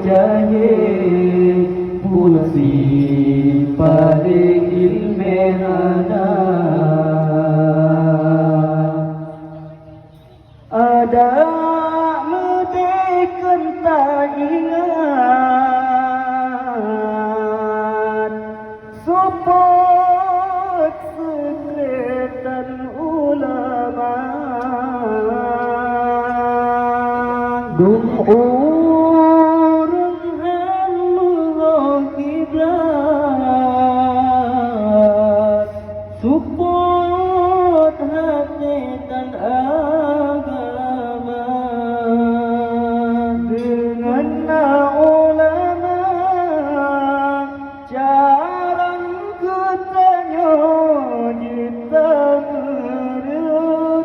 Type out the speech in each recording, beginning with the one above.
Jahil pulsi pada ilmu hana ada medekan tak ingat support sekretan ulama support hati dan agama dengan ulama jarang ketanya kita merenung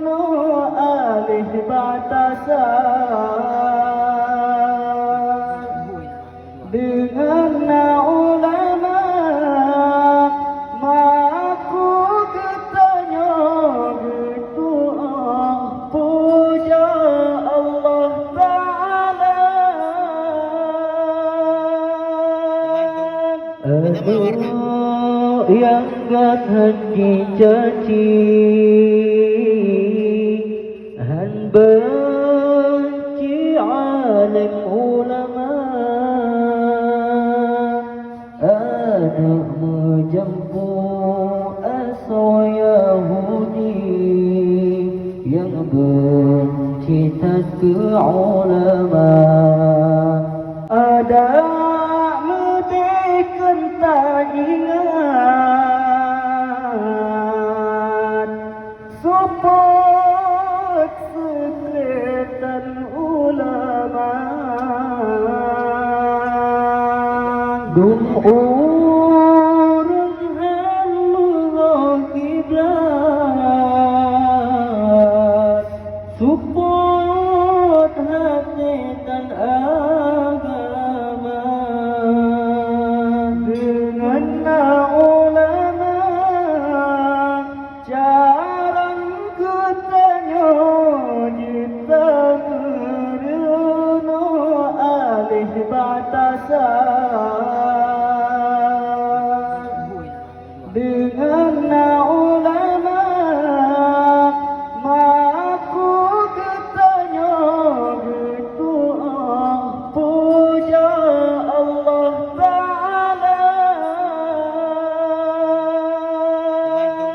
alih batasan dengan ulama maku ketanya berdoa puja Allah Ta'ala yang gak hati caci han benci alim ulama anak menjempu asal Yahudi yang benci tak ke ulama ada medekan tak ingat support sekretan ulama